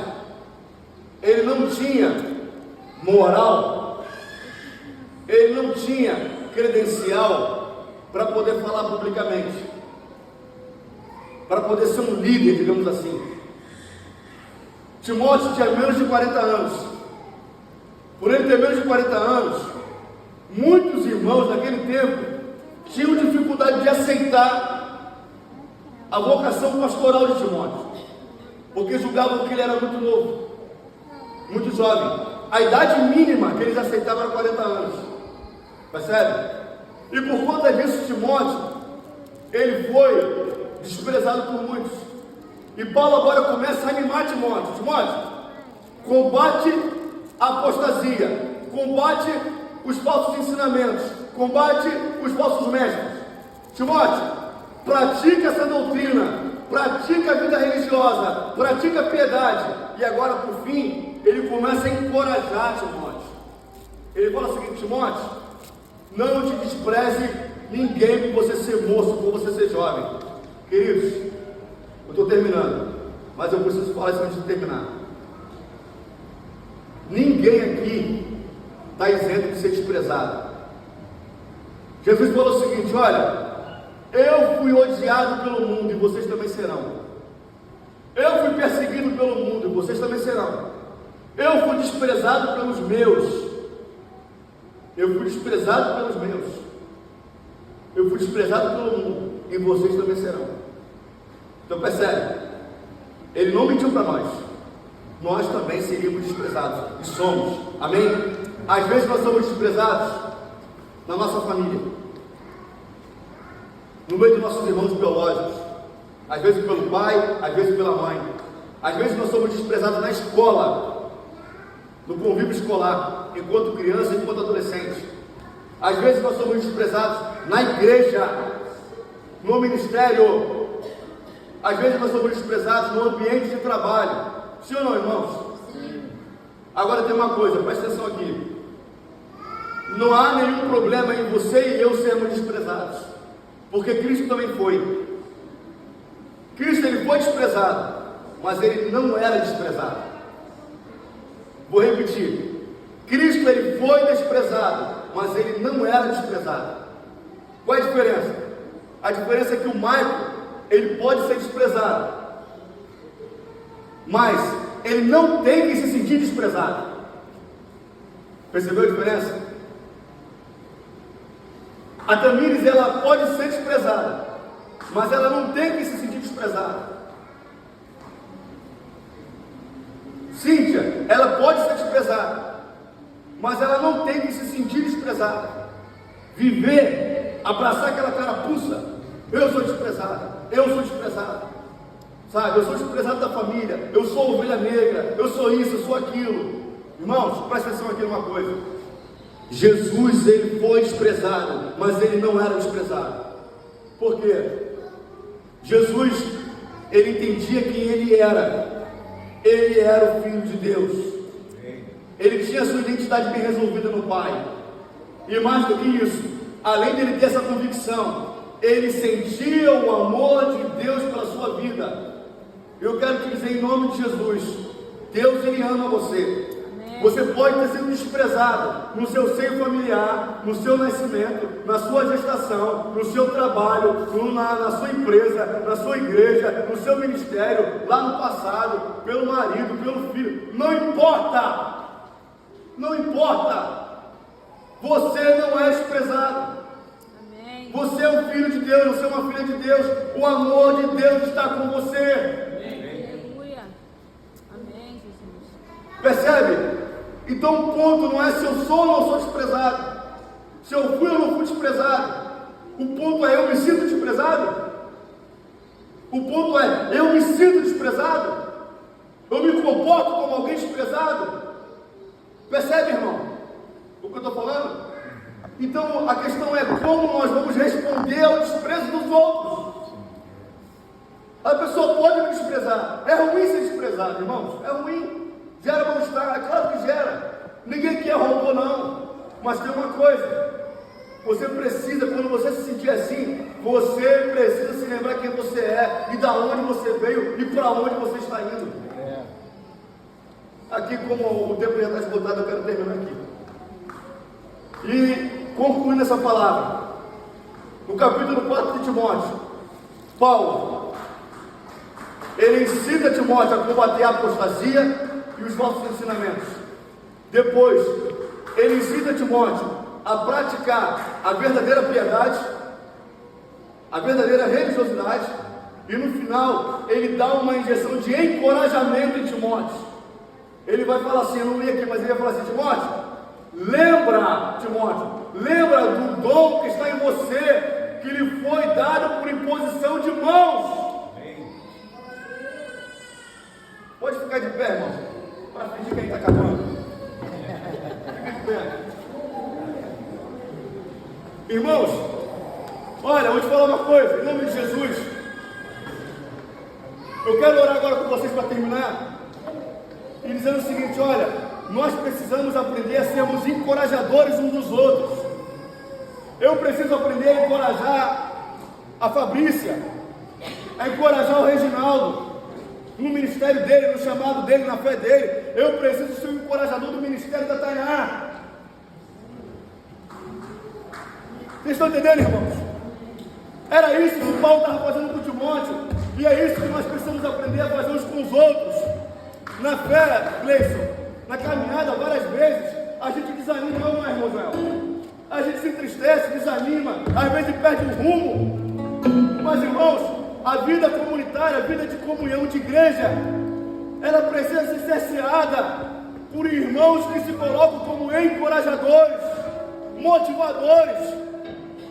Speaker 2: ele não tinha moral, ele não tinha credencial para poder falar publicamente, para poder ser um líder, digamos assim. Timóteo tinha menos de 40 anos. Por ele ter menos de 40 anos, muitos irmãos naquele tempo tinham dificuldade de aceitar a vocação pastoral de Timóteo, porque julgavam que ele era muito novo, muito jovem. A idade mínima que eles aceitavam era 40 anos, percebe? E por conta disso, Timóteo, ele foi desprezado por muitos. E Paulo agora começa a animar Timóteo: Timóteo, combate a apostasia, combate os falsos ensinamentos, combate os falsos mestres. Timóteo, pratica essa doutrina, pratica a vida religiosa, pratica a piedade. E agora, por fim, ele começa a encorajar Timóteo. Ele fala o seguinte: Timóteo, não te despreze ninguém por você ser moço, por você ser jovem. Queridos, eu estou terminando, mas eu preciso falar isso antes de terminar. Ninguém aqui está isento de ser desprezado. Jesus falou o seguinte: olha, eu fui odiado pelo mundo e vocês também serão. Eu fui perseguido pelo mundo e vocês também serão. Eu fui desprezado pelos meus. Eu fui desprezado pelos meus. Eu fui desprezado pelo mundo e vocês também serão. Então percebe, ele não mentiu para nós. Nós também seríamos desprezados, e somos, amém? Às vezes nós somos desprezados na nossa família, no meio dos nossos irmãos biológicos, às vezes pelo pai, às vezes pela mãe. Às vezes nós somos desprezados na escola, no convívio escolar, enquanto criança, enquanto adolescente. Às vezes nós somos desprezados na igreja, no ministério. Às vezes nós somos desprezados no ambiente de trabalho. Sim ou não, irmãos? Sim. Agora tem uma coisa, presta atenção aqui. Não há nenhum problema em você e eu sermos desprezados, porque Cristo também foi. Cristo, ele foi desprezado, mas ele não era desprezado. Vou repetir: Cristo, ele foi desprezado, mas ele não era desprezado. Qual é a diferença? A diferença é que o Michael, ele pode ser desprezado, mas ele não tem que se sentir desprezado. Percebeu a diferença? A Tamires, ela pode ser desprezada, mas ela não tem que se sentir desprezada. Cíntia, ela pode ser desprezada, mas ela não tem que se sentir desprezada. Viver, abraçar aquela carapuça, eu sou desprezada, eu sou desprezada, sabe? Eu sou desprezado da família, eu sou ovelha negra, eu sou isso, eu sou aquilo. Irmãos, presta atenção aqui numa coisa. Jesus, ele foi desprezado, mas ele não era desprezado. Por quê? Jesus, ele entendia quem ele era. Ele era o Filho de Deus. Ele tinha a sua identidade bem resolvida no Pai. E mais do que isso, além dele ter essa convicção, ele sentia o amor de Deus pela sua vida. Eu quero te dizer em nome de Jesus, Deus, ele ama você. Você pode ter sido desprezado no seu seio familiar, no seu nascimento, na sua gestação, no seu trabalho, na sua empresa, na sua igreja, no seu ministério, lá no passado, pelo marido, pelo filho. Não importa. Não importa. Você não é desprezado. Amém. Você é um filho de Deus, você é uma filha de Deus. O amor de Deus está com você.
Speaker 3: Aleluia. Amém, Jesus.
Speaker 2: Percebe? Então o ponto não é se eu sou ou não sou desprezado, se eu fui ou não fui desprezado. O ponto é, eu me sinto desprezado? O ponto é, eu me sinto desprezado? Eu me comporto como alguém desprezado? Percebe, irmão, o que eu estou falando? Então a questão é como nós vamos responder ao desprezo dos outros. A pessoa pode me desprezar. É ruim ser desprezado, irmãos, é ruim. Gera mal-estar, é claro que gera. Ninguém quer robô, não. Mas tem uma coisa: você precisa, quando você se sentir assim, você precisa se lembrar quem você é, e da onde você veio, e para onde você está indo. Aqui, como o tempo já está esgotado, eu quero terminar aqui. E concluindo essa palavra, no capítulo 4 de Timóteo, Paulo, ele ensina Timóteo a combater a apostasia e os falsos ensinamentos. Depois, ele ensina Timóteo a praticar a verdadeira piedade, a verdadeira religiosidade, e no final, ele dá uma injeção de encorajamento em Timóteo. Ele vai falar assim, eu não li aqui, mas ele vai falar assim: Timóteo, lembra do dom que está em você, que lhe foi dado por imposição de mãos. Pode ficar de pé, irmão, para fingir que a gente está acabando. Fica de pé. Irmãos, olha, eu vou te falar uma coisa, em nome de Jesus. Eu quero orar agora com vocês para terminar, e dizendo o seguinte: olha, nós precisamos aprender a sermos encorajadores uns dos outros. Eu preciso aprender a encorajar a Fabrícia, a encorajar o Reginaldo, no ministério dele, no chamado dele, na fé dele. Eu preciso ser o encorajador do ministério da Tainá. Vocês estão entendendo, irmãos? Era isso que o Paulo estava fazendo com o Timóteo, e é isso que nós precisamos aprender a fazer uns com os outros. Na fé, Gleison, na caminhada, várias vezes a gente desanima, não é, irmão Joel? A gente se entristece, desanima, às vezes perde o rumo. Mas, irmãos, a vida comunitária, a vida de comunhão, de igreja, ela precisa ser cerceada por irmãos que se colocam como encorajadores, motivadores,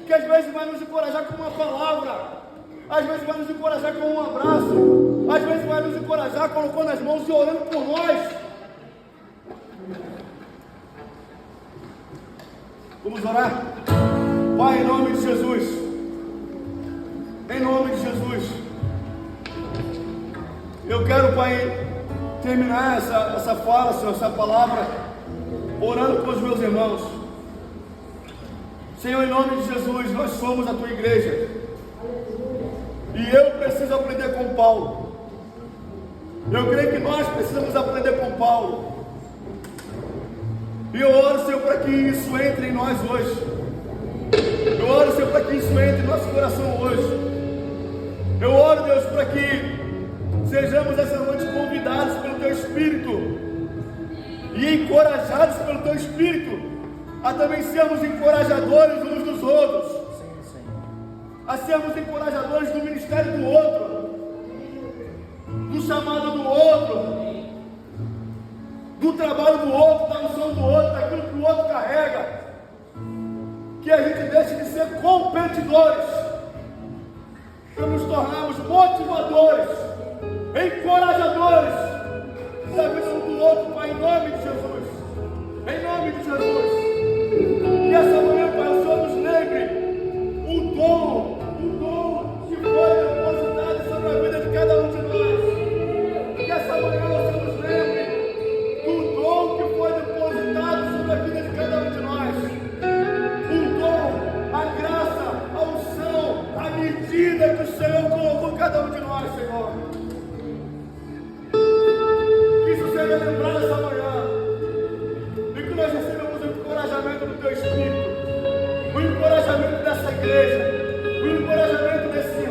Speaker 2: que às vezes vai nos encorajar com uma palavra, às vezes vai nos encorajar com um abraço, às vezes vai nos encorajar colocando as mãos e orando por nós. Vamos orar? Pai, em nome de Jesus, em nome de Jesus, eu quero, Pai, terminar essa fala, Senhor, essa palavra, orando pelos meus irmãos. Senhor, em nome de Jesus, nós somos a Tua igreja, e eu preciso aprender com Paulo. Eu creio que nós precisamos aprender com Paulo. E eu oro, Senhor, para que isso entre em nós hoje. Eu oro, Senhor, para que isso entre em nosso coração hoje. Eu oro, Deus, para que sejamos essa noite convidados pelo Teu Espírito e encorajados pelo Teu Espírito a também sermos encorajadores uns dos outros, a sermos encorajadores do ministério do outro, do chamado do outro. do trabalho do outro, da unção do outro, daquilo que o outro carrega. Que a gente deixe de ser competidores, para nos tornarmos motivadores, encorajadores da vida um do outro, Pai, em nome de Jesus. Em nome de Jesus. Que essa manhã, Pai, o Senhor nos lembre o dom que foi depositado sobre a vida de cada um de nós. Que essa manhã o Senhor nos lembre do dom que foi depositado sobre a vida de cada um de nós. O dom, a graça, a unção, a medida que o Senhor colocou em cada um de nós, Senhor. Que isso seja lembrado essa manhã. E que nós recebamos o encorajamento do Teu Espírito, o encorajamento dessa igreja, o encorajamento desse